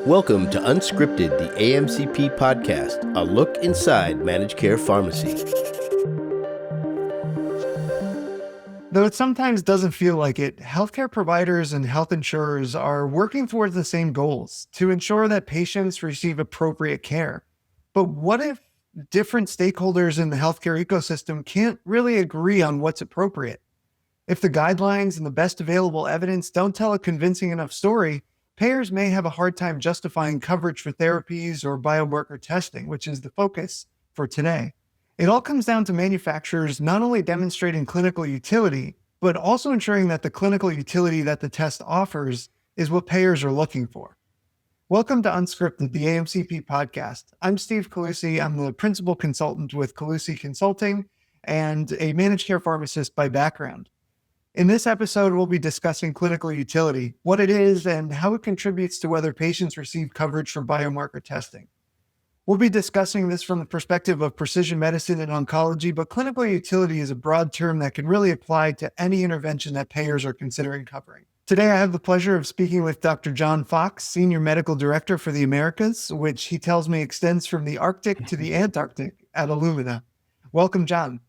Welcome to Unscripted, the AMCP podcast, a look inside managed care pharmacy. Though it sometimes doesn't feel like it, healthcare providers and health insurers are working towards the same goals to ensure that patients receive appropriate care. But what if different stakeholders in the healthcare ecosystem can't really agree on what's appropriate? If the guidelines and the best available evidence don't tell a convincing enough story, payers may have a hard time justifying coverage for therapies or biomarker testing, which is the focus for today. It all comes down to manufacturers not only demonstrating clinical utility, but also ensuring that the clinical utility that the test offers is what payers are looking for. Welcome to Unscripted, the AMCP podcast. I'm Steve Kheloussi. I'm the principal consultant with Kheloussi Consulting and a managed care pharmacist by background. In this episode, we'll be discussing clinical utility, what it is, and how it contributes to whether patients receive coverage for biomarker testing. We'll be discussing this from the perspective of precision medicine and oncology, but clinical utility is a broad term that can really apply to any intervention that payers are considering covering. Today, I have the pleasure of speaking with Dr. John Fox, Senior Medical Director for the Americas, which he tells me extends from the Arctic to the Antarctic at Illumina. Welcome, John.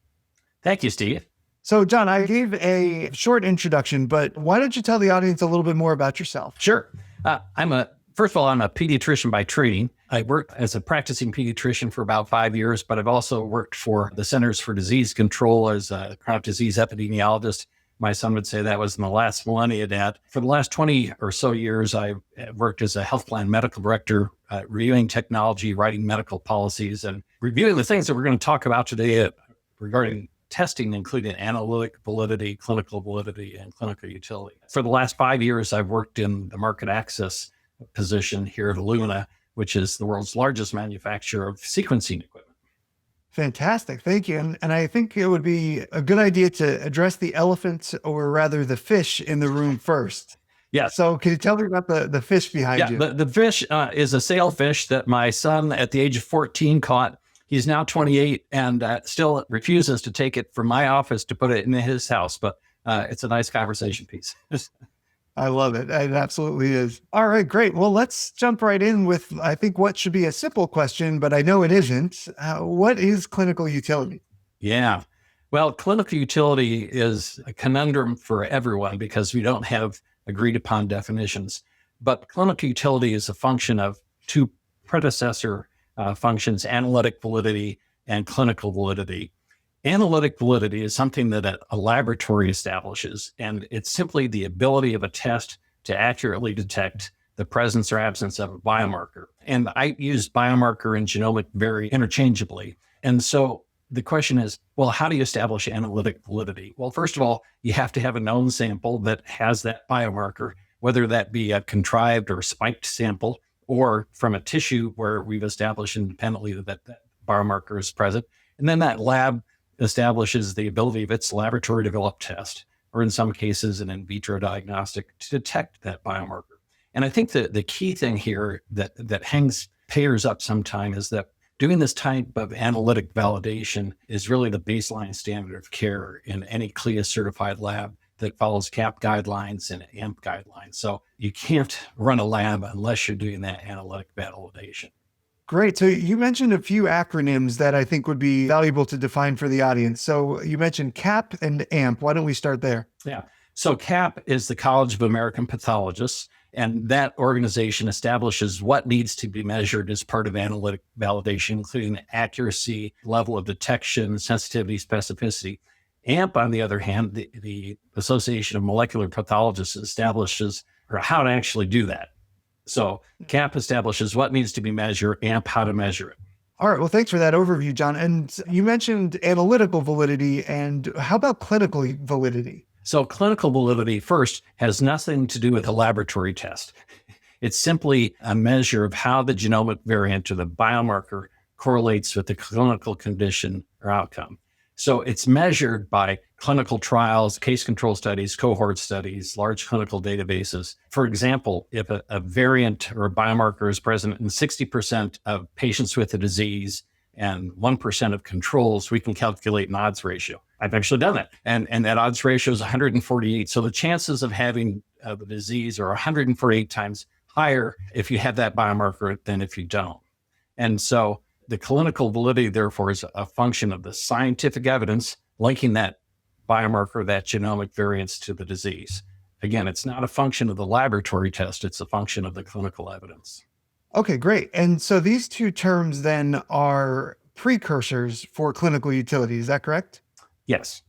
Thank you, Steve. So, John, I gave a short introduction, but why don't you tell the audience a little bit more about yourself? Sure. First of all, I'm a pediatrician by training. I worked as a practicing pediatrician for about 5 years, but I've also worked for the Centers for Disease Control as a chronic disease epidemiologist. My son would say that was in the last millennia, Dad. For the last 20 or so years, I worked as a health plan medical director, reviewing technology, writing medical policies, and reviewing the things that we're going to talk about today regarding testing, including analytic validity, clinical validity, and clinical utility. For the last 5 years, I've worked in the market access position here at Illumina, which is the world's largest manufacturer of sequencing equipment. Fantastic. Thank you. And I think it would be a good idea to address the elephant, or rather the fish in the room first. Yeah. So can you tell me about the fish behind you? The fish is a sailfish that my son at the age of 14 caught. He's now 28 and still refuses to take it from my office to put it in his house, but it's a nice conversation piece. I love it. It absolutely is. All right, great. Well, let's jump right in with, I think, what should be a simple question, but I know it isn't. What is clinical utility? Yeah. Well, clinical utility is a conundrum for everyone because we don't have agreed upon definitions. But clinical utility is a function of two predecessor functions: analytic validity and clinical validity. Analytic validity is something that a laboratory establishes, and it's simply the ability of a test to accurately detect the presence or absence of a biomarker. And I use biomarker and genomic very interchangeably. And so the question is, well, how do you establish analytic validity? Well, first of all, you have to have a known sample that has that biomarker, whether that be a contrived or spiked sample, or from a tissue where we've established independently that biomarker is present. And then that lab establishes the ability of its laboratory developed test, or in some cases, an in vitro diagnostic, to detect that biomarker. And I think that the key thing here that hangs payers up sometime is that doing this type of analytic validation is really the baseline standard of care in any CLIA certified lab that follows CAP guidelines and AMP guidelines. So you can't run a lab unless you're doing that analytic validation. Great. So you mentioned a few acronyms that I think would be valuable to define for the audience. So you mentioned CAP and AMP. Why don't we start there? Yeah. So CAP is the College of American Pathologists, and that organization establishes what needs to be measured as part of analytic validation, including accuracy, level of detection, sensitivity, specificity. AMP, on the other hand, the Association of Molecular Pathologists, establishes how to actually do that. So CAP establishes what needs to be measured, AMP how to measure it. All right. Well, thanks for that overview, John. And you mentioned analytical validity, and how about clinical validity? So clinical validity first has nothing to do with a laboratory test. It's simply a measure of how the genomic variant or the biomarker correlates with the clinical condition or outcome. So it's measured by clinical trials, case control studies, cohort studies, large clinical databases. For example, if a variant or a biomarker is present in 60% of patients with the disease and 1% of controls, we can calculate an odds ratio. I've actually done that. And that odds ratio is 148. So the chances of having the disease are 148 times higher if you have that biomarker than if you don't. And so the clinical validity, therefore, is a function of the scientific evidence linking that biomarker, that genomic variance to the disease. Again, it's not a function of the laboratory test, it's a function of the clinical evidence. Okay, great. And so these two terms then are precursors for clinical utility. Is that correct? Yes.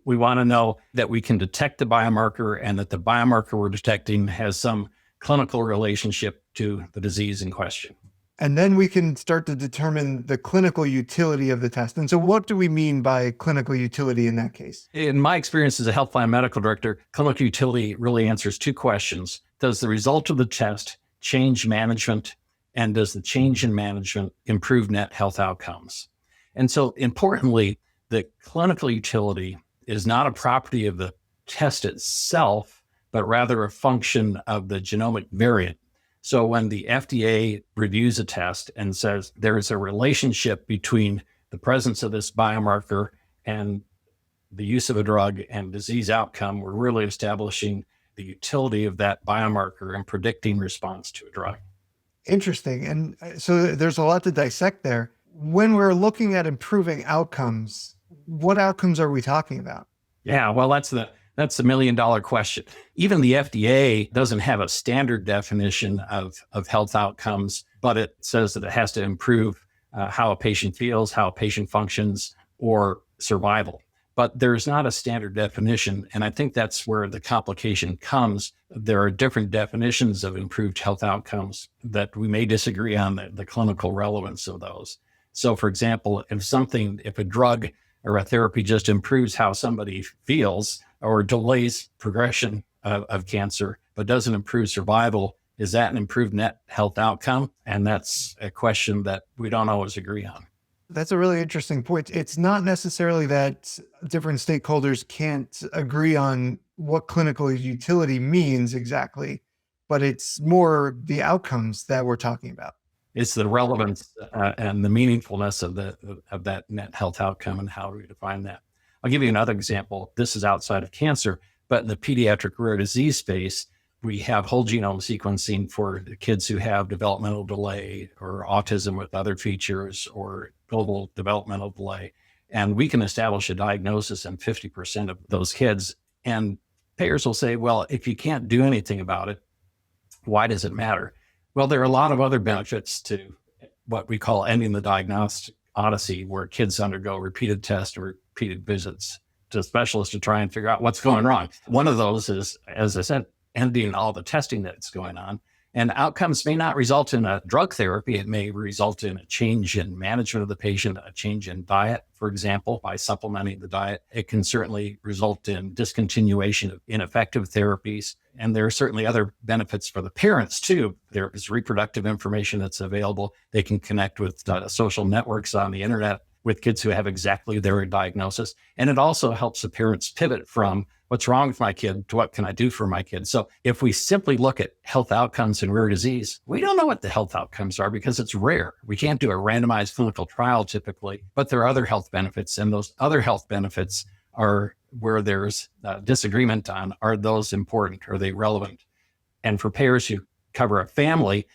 We want to know that we can detect the biomarker and that the biomarker we're detecting has some clinical relationship to the disease in question. And then we can start to determine the clinical utility of the test. And so what do we mean by clinical utility in that case? In my experience as a health plan medical director, clinical utility really answers two questions. Does the result of the test change management? And does the change in management improve net health outcomes? And so importantly, the clinical utility is not a property of the test itself, but rather a function of the genomic variant. So when the FDA reviews a test and says there is a relationship between the presence of this biomarker and the use of a drug and disease outcome, we're really establishing the utility of that biomarker and predicting response to a drug. Interesting. And so there's a lot to dissect there. When we're looking at improving outcomes, what outcomes are we talking about? Yeah, well, that's the $1 million question. Even the FDA doesn't have a standard definition of health outcomes, but it says that it has to improve how a patient feels, how a patient functions, or survival. But there's not a standard definition. And I think that's where the complication comes. There are different definitions of improved health outcomes that we may disagree on the clinical relevance of those. So for example, if a drug or a therapy just improves how somebody feels or delays progression of cancer, but doesn't improve survival, is that an improved net health outcome? And that's a question that we don't always agree on. That's a really interesting point. It's not necessarily that different stakeholders can't agree on what clinical utility means exactly, but it's more the outcomes that we're talking about. It's the relevance and the meaningfulness of that net health outcome and how we define that. I'll give you another example. This is outside of cancer, but in the pediatric rare disease space, we have whole genome sequencing for the kids who have developmental delay or autism with other features or global developmental delay. And we can establish a diagnosis in 50% of those kids. And payers will say, well, if you can't do anything about it, why does it matter? Well, there are a lot of other benefits to what we call ending the diagnostic odyssey, where kids undergo repeated tests or repeated visits to specialists to try and figure out what's going wrong. One of those is, as I said, ending all the testing that's going on. And outcomes may not result in a drug therapy. It may result in a change in management of the patient, a change in diet, for example, by supplementing the diet. It can certainly result in discontinuation of ineffective therapies. And there are certainly other benefits for the parents too. There is reproductive information that's available. They can connect with social networks on the internet with kids who have exactly their diagnosis. And it also helps the parents pivot from what's wrong with my kid to what can I do for my kid. So if we simply look at health outcomes in rare disease, we don't know what the health outcomes are because it's rare. We can't do a randomized clinical trial typically, but there are other health benefits, and those other health benefits are where there's disagreement on, are those important? Are they relevant? And for payers who cover a family,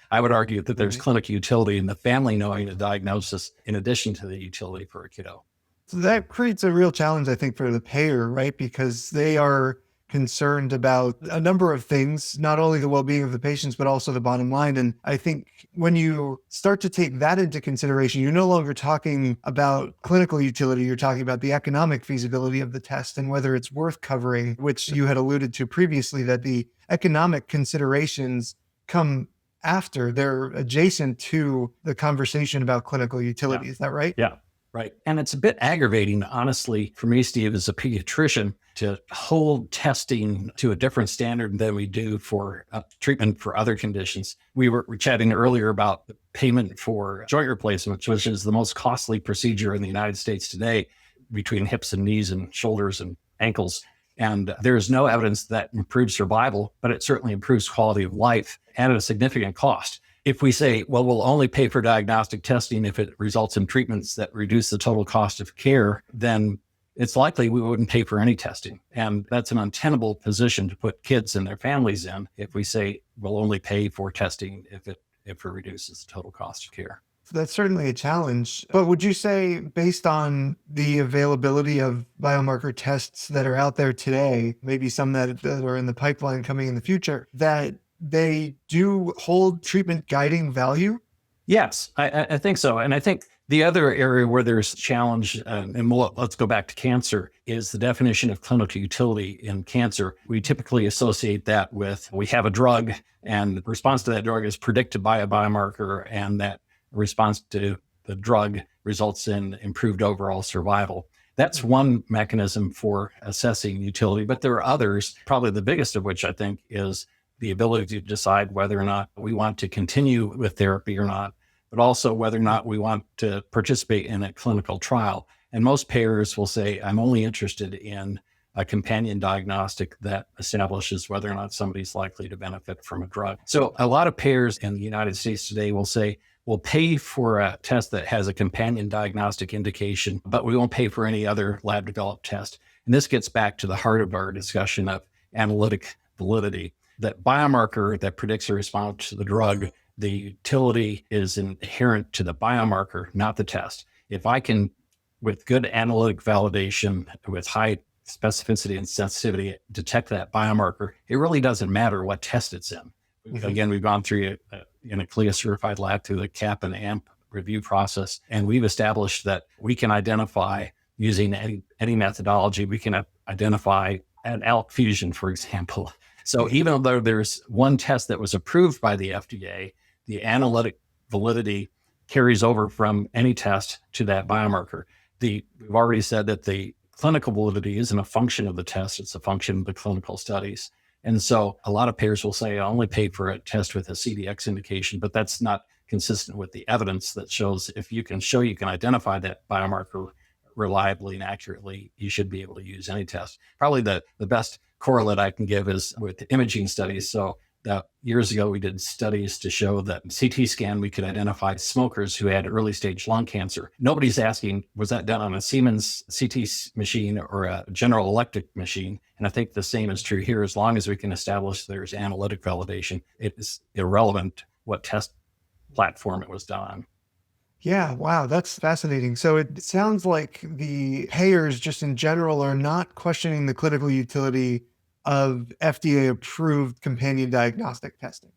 I would argue that there's clinical utility in the family knowing the diagnosis in addition to the utility for a kiddo. So that creates a real challenge, I think, for the payer, right? Because they are concerned about a number of things, not only the well-being of the patients, but also the bottom line. And I think when you start to take that into consideration, you're no longer talking about clinical utility, you're talking about the economic feasibility of the test and whether it's worth covering, which you had alluded to previously, that the economic considerations come after, they're adjacent to the conversation about clinical utility. Yeah. Is that right? Yeah. Right. And it's a bit aggravating, honestly, for me, Steve, as a pediatrician, to hold testing to a different standard than we do for treatment for other conditions. We were chatting earlier about the payment for joint replacement, which is the most costly procedure in the United States today, between hips and knees and shoulders and ankles. And there is no evidence that improves survival, but it certainly improves quality of life and at a significant cost. If we say, well, we'll only pay for diagnostic testing if it results in treatments that reduce the total cost of care, then it's likely we wouldn't pay for any testing. And that's an untenable position to put kids and their families in if we say we'll only pay for testing if it reduces the total cost of care. That's certainly a challenge. But would you say, based on the availability of biomarker tests that are out there today, maybe some that are in the pipeline coming in the future, that they do hold treatment guiding value? Yes, I think so. And I think the other area where there's challenge, and let's go back to cancer, is the definition of clinical utility in cancer. We typically associate that with, we have a drug and the response to that drug is predicted by a biomarker, and that response to the drug results in improved overall survival. That's one mechanism for assessing utility, but there are others, probably the biggest of which I think is the ability to decide whether or not we want to continue with therapy or not, but also whether or not we want to participate in a clinical trial. And most payers will say, I'm only interested in a companion diagnostic that establishes whether or not somebody's likely to benefit from a drug. So a lot of payers in the United States today will say, we'll pay for a test that has a companion diagnostic indication, but we won't pay for any other lab developed test. And this gets back to the heart of our discussion of analytic validity. That biomarker that predicts a response to the drug, the utility is inherent to the biomarker, not the test. If I can, with good analytic validation, with high specificity and sensitivity, detect that biomarker, it really doesn't matter what test it's in. Mm-hmm. Again, we've gone through in a CLIA certified lab through the CAP and AMP review process, and we've established that we can identify using any methodology, we can identify an ALK fusion, for example. So even though there's one test that was approved by the FDA, the analytic validity carries over from any test to that biomarker. We've already said that the clinical validity isn't a function of the test, it's a function of the clinical studies. And so a lot of payers will say, I only pay for a test with a CDX indication, but that's not consistent with the evidence that shows if you can show you can identify that biomarker reliably and accurately, you should be able to use any test. Probably the best correlate I can give is with imaging studies. So years ago, we did studies to show that CT scan, we could identify smokers who had early stage lung cancer. Nobody's asking, was that done on a Siemens CT machine or a General Electric machine? And I think the same is true here. As long as we can establish there's analytic validation, it is irrelevant what test platform it was done on. Yeah, wow, that's fascinating. So it sounds like the payers just in general are not questioning the clinical utility of FDA-approved companion diagnostic testing.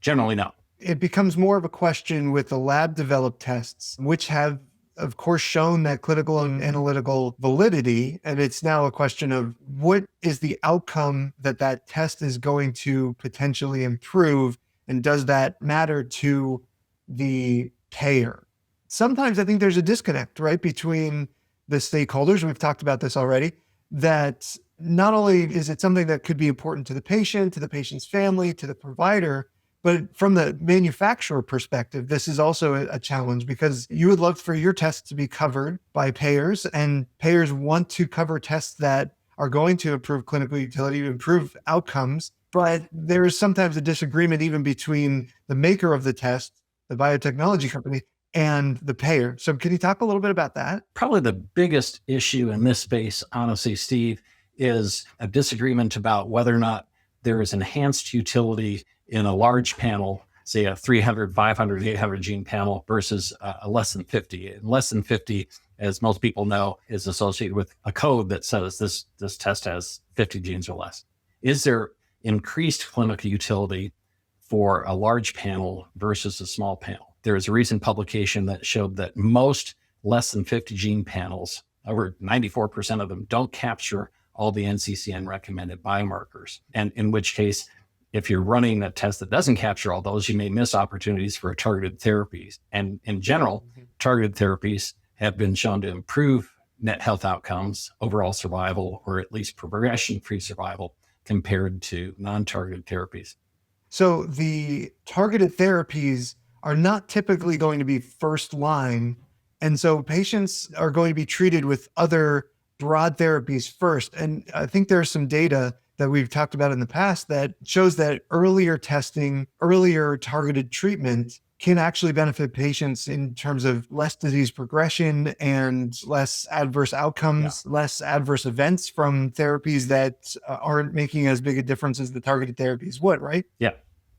Generally, no. It becomes more of a question with the lab-developed tests, which have, of course, shown that clinical and analytical validity. And it's now a question of what is the outcome that that test is going to potentially improve, and does that matter to the payer? Sometimes I think there's a disconnect, right, between the stakeholders, we've talked about this already, that not only is it something that could be important to the patient, to the patient's family, to the provider, but from the manufacturer perspective, this is also a challenge, because you would love for your tests to be covered by payers, and payers want to cover tests that are going to improve clinical utility, improve outcomes. But there is sometimes a disagreement even between the maker of the test, the biotechnology company, and the payer. So can you talk a little bit about that? Probably the biggest issue in this space, honestly, Steve, is a disagreement about whether or not there is enhanced utility in a large panel, say a 300, 500, 800 gene panel versus a less than 50. And less than 50, as most people know, is associated with a code that says this test has 50 genes or less. Is there increased clinical utility for a large panel versus a small panel? There is a recent publication that showed that most less than 50 gene panels, over 94% of them, don't capture all the NCCN recommended biomarkers. And in which case, if you're running a test that doesn't capture all those, you may miss opportunities for targeted therapies. And in general, targeted therapies have been shown to improve net health outcomes, overall survival, or at least progression-free survival compared to non-targeted therapies. So the targeted therapies are not typically going to be first line. And so patients are going to be treated with other broad therapies first. And I think there's some data that we've talked about in the past that shows that earlier testing, earlier targeted treatment can actually benefit patients in terms of less disease progression and less adverse outcomes, less adverse events from therapies that aren't making as big a difference as the targeted therapies would, right? Yeah.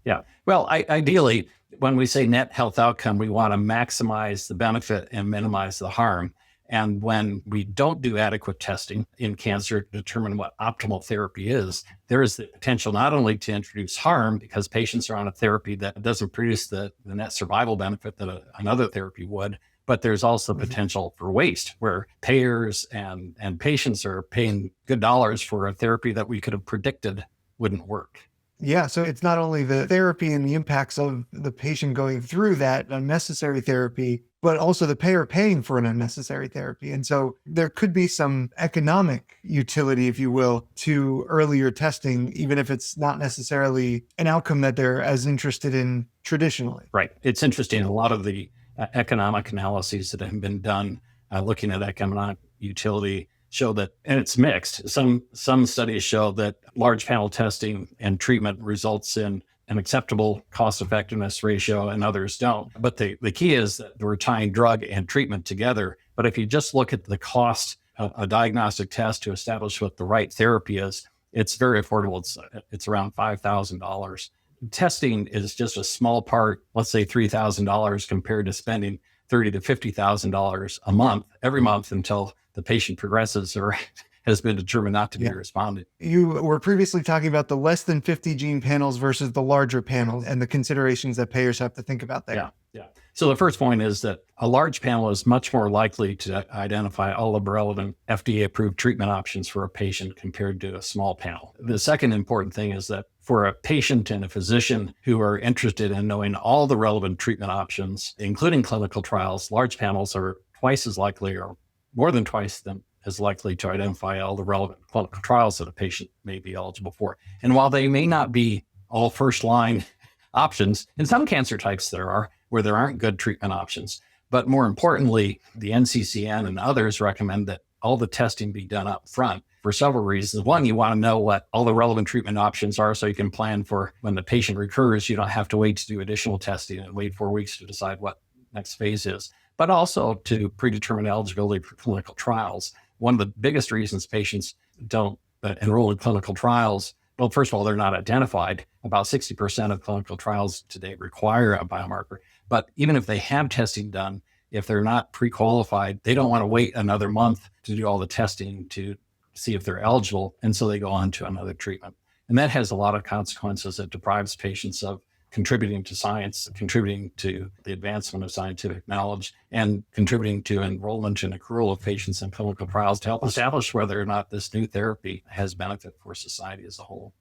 Yeah. Well, ideally, when we say net health outcome, we want to maximize the benefit and minimize the harm. And when we don't do adequate testing in cancer to determine what optimal therapy is, there is the potential not only to introduce harm because patients are on a therapy that doesn't produce the net survival benefit that another therapy would, but there's also potential for waste where payers and patients are paying good dollars for a therapy that we could have predicted wouldn't work. Yeah, so it's not only the therapy and the impacts of the patient going through that unnecessary therapy, but also the payer paying for an unnecessary therapy. And so there could be some economic utility, if you will, to earlier testing, even if it's not necessarily an outcome that they're as interested in traditionally. Right. It's interesting. A lot of the economic analyses that have been done looking at economic utility show that, and it's mixed. Some studies show that large panel testing and treatment results in an acceptable cost effectiveness ratio and others don't. But the key is that we're tying drug and treatment together. But if you just look at the cost of a diagnostic test to establish what the right therapy is, it's very affordable. It's around $5,000. Testing is just a small part, let's say $3,000 compared to spending $30,000 to $50,000 a month, every month until the patient progresses or has been determined not to be responding. You were previously talking about the less than 50 gene panels versus the larger panels and the considerations that payers have to think about there. Yeah. So the first point is that a large panel is much more likely to identify all the relevant FDA-approved treatment options for a patient compared to a small panel. The second important thing is that for a patient and a physician who are interested in knowing all the relevant treatment options, including clinical trials, large panels are twice as likely or more than twice as likely to identify all the relevant clinical trials that a patient may be eligible for. And while they may not be all first-line options, in some cancer types there are, where there aren't good treatment options. But more importantly, the NCCN and others recommend that all the testing be done up front for several reasons. One, you want to know what all the relevant treatment options are so you can plan for when the patient recurs, you don't have to wait to do additional testing and wait 4 weeks to decide what next phase is. But also to predetermine eligibility for clinical trials. One of the biggest reasons patients don't enroll in clinical trials, well, first of all, they're not identified. About 60% of clinical trials today require a biomarker. But even if they have testing done, if they're not pre-qualified, they don't want to wait another month to do all the testing to see if they're eligible. And so they go on to another treatment. And that has a lot of consequences. It deprives patients of contributing to science, contributing to the advancement of scientific knowledge, and contributing to enrollment and accrual of patients in clinical trials to help establish whether or not this new therapy has benefit for society as a whole.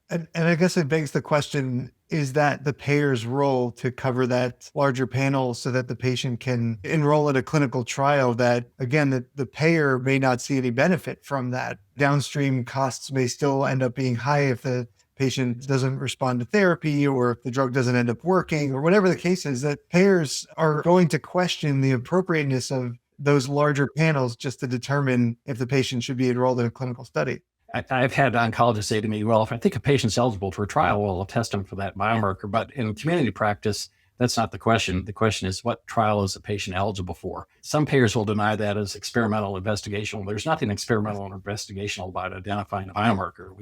And I guess it begs the question, is that the payer's role to cover that larger panel so that the patient can enroll in a clinical trial that, again, the payer may not see any benefit from that? Downstream costs may still end up being high if the patient doesn't respond to therapy or if the drug doesn't end up working or whatever the case is, that payers are going to question the appropriateness of those larger panels just to determine if the patient should be enrolled in a clinical study. I've had oncologists say to me, well, if I think a patient's eligible for a trial, well, I'll test them for that biomarker. But in community practice, that's not the question. The question is, what trial is the patient eligible for? Some payers will deny that as experimental investigational. There's nothing experimental or investigational about identifying a biomarker.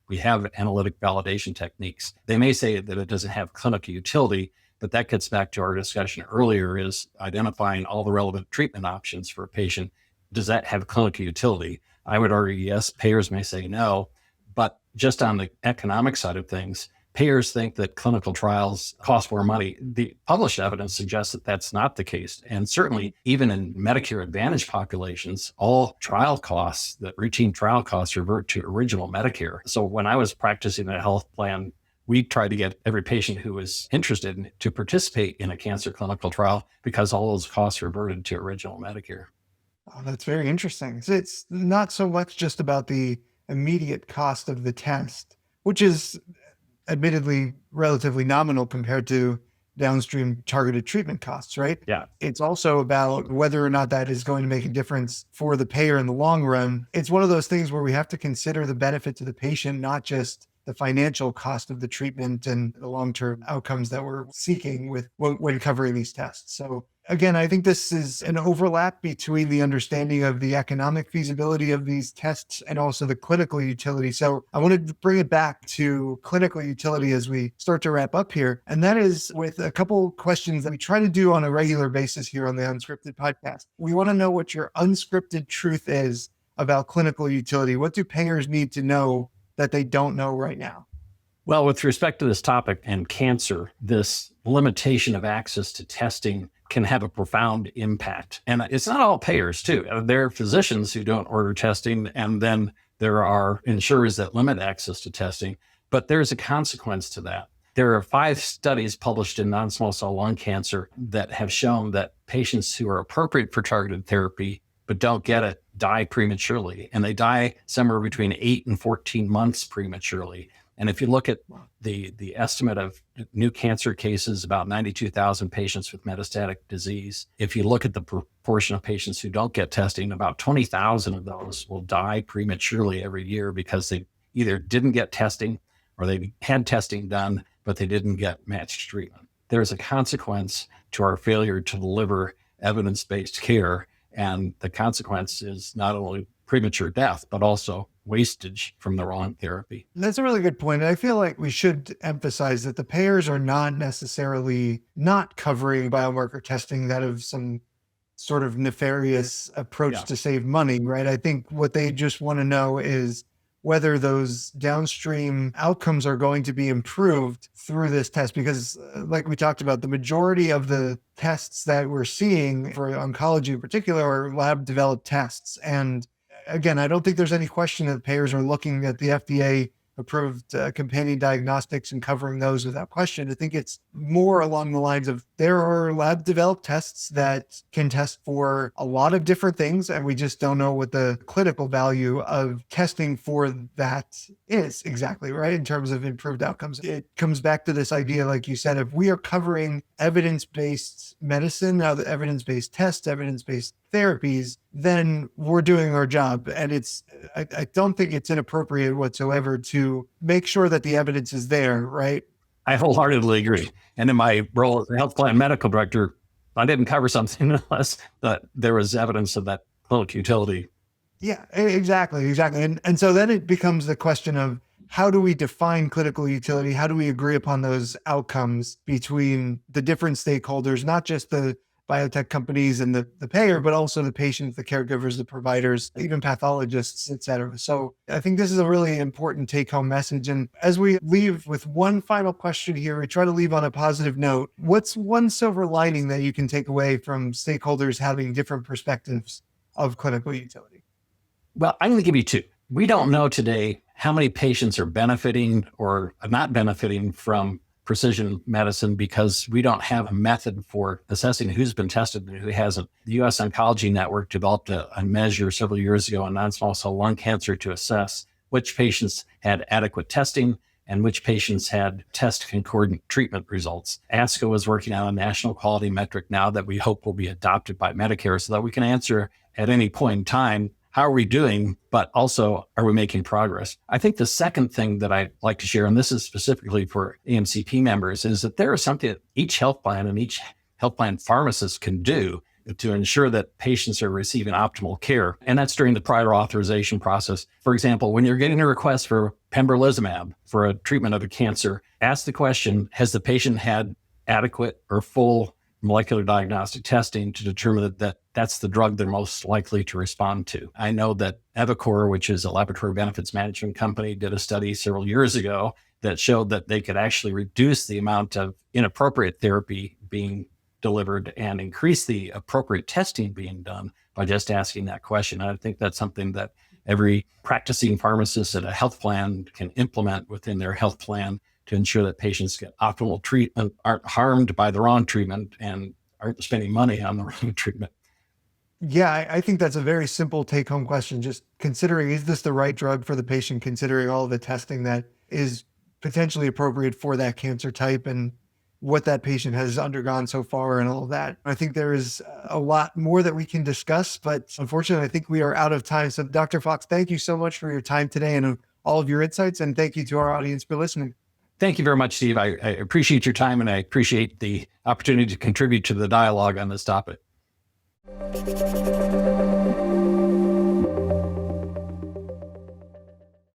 We have analytic validation techniques. They may say that it doesn't have clinical utility, but that gets back to our discussion earlier, is identifying all the relevant treatment options for a patient. Does that have clinical utility? I would argue yes. Payers may say no. But just on the economic side of things, payers think that clinical trials cost more money. The published evidence suggests that that's not the case. And certainly, even in Medicare Advantage populations, all trial costs, the routine trial costs, revert to original Medicare. So when I was practicing a health plan, we tried to get every patient who was interested to participate in a cancer clinical trial because all those costs reverted to original Medicare. Oh, that's very interesting. So it's not so much just about the immediate cost of the test, which is admittedly relatively nominal compared to downstream targeted treatment costs, right? Yeah. It's also about whether or not that is going to make a difference for the payer in the long run. It's one of those things where we have to consider the benefit to the patient, not just the financial cost of the treatment and the long-term outcomes that we're seeking with when covering these tests. So again, I think this is an overlap between the understanding of the economic feasibility of these tests and also the clinical utility. So I wanted to bring it back to clinical utility as we start to wrap up here. And that is with a couple questions that we try to do on a regular basis here on the Unscripted podcast. We want to know what your unscripted truth is about clinical utility. What do payers need to know that they don't know right now? Well, with respect to this topic and cancer, this limitation of access to testing can have a profound impact. And it's not all payers too. There are physicians who don't order testing, and then there are insurers that limit access to testing, but there's a consequence to that. There are 5 studies published in non-small cell lung cancer that have shown that patients who are appropriate for targeted therapy but don't get it die prematurely, and they die somewhere between 8 and 14 months prematurely. And if you look at the estimate of new cancer cases, about 92,000 patients with metastatic disease. If you look at the proportion of patients who don't get testing, about 20,000 of those will die prematurely every year because they either didn't get testing or they had testing done, but they didn't get matched treatment. There's a consequence to our failure to deliver evidence-based care. And the consequence is not only premature death, but also wastage from the wrong therapy. That's a really good point. I feel like we should emphasize that the payers are not necessarily not covering biomarker testing that of some sort of nefarious approach to save money, right? I think what they just want to know is whether those downstream outcomes are going to be improved through this test. Because like we talked about, the majority of the tests that we're seeing for oncology in particular are lab developed tests. And again, I don't think there's any question that payers are looking at the FDA approved companion diagnostics and covering those without question. I think it's more along the lines of there are lab developed tests that can test for a lot of different things, and we just don't know what the clinical value of testing for that is exactly, right? In terms of improved outcomes. It comes back to this idea, like you said, if we are covering evidence-based medicine, now the evidence-based tests, evidence-based therapies, then we're doing our job. And I don't think it's inappropriate whatsoever to make sure that the evidence is there, right? I wholeheartedly agree. And in my role as a health plan medical director, I didn't cover something unless that there was evidence of that clinical utility. Yeah, exactly. And so then it becomes the question of how do we define clinical utility? How do we agree upon those outcomes between the different stakeholders, not just the biotech companies and the payer, but also the patients, the caregivers, the providers, even pathologists, et cetera. So I think this is a really important take-home message. And as we leave with one final question here, we try to leave on a positive note. What's one silver lining that you can take away from stakeholders having different perspectives of clinical utility? Well, I'm going to give you 2. We don't know today how many patients are benefiting or not benefiting from precision medicine because we don't have a method for assessing who's been tested and who hasn't. The U.S. Oncology Network developed a measure several years ago on non-small cell lung cancer to assess which patients had adequate testing and which patients had test concordant treatment results. ASCO is working on a national quality metric now that we hope will be adopted by Medicare so that we can answer at any point in time, how are we doing, but also, are we making progress? I think the second thing that I'd like to share, and this is specifically for AMCP members, is that there is something that each health plan and each health plan pharmacist can do to ensure that patients are receiving optimal care. And that's during the prior authorization process. For example, when you're getting a request for pembrolizumab for a treatment of a cancer, ask the question, has the patient had adequate or full molecular diagnostic testing to determine that that's the drug they're most likely to respond to? I know that Evacor, which is a laboratory benefits management company, did a study several years ago that showed that they could actually reduce the amount of inappropriate therapy being delivered and increase the appropriate testing being done by just asking that question. And I think that's something that every practicing pharmacist at a health plan can implement within their health plan to ensure that patients get optimal treatment, aren't harmed by the wrong treatment, and aren't spending money on the wrong treatment. Yeah, I think that's a very simple take-home question. Just considering, is this the right drug for the patient, considering all of the testing that is potentially appropriate for that cancer type? And what that patient has undergone so far and all of that. I think there is a lot more that we can discuss, but unfortunately, I think we are out of time. So Dr. Fox, thank you so much for your time today and all of your insights. And thank you to our audience for listening. Thank you very much, Steve. I appreciate your time, and I appreciate the opportunity to contribute to the dialogue on this topic.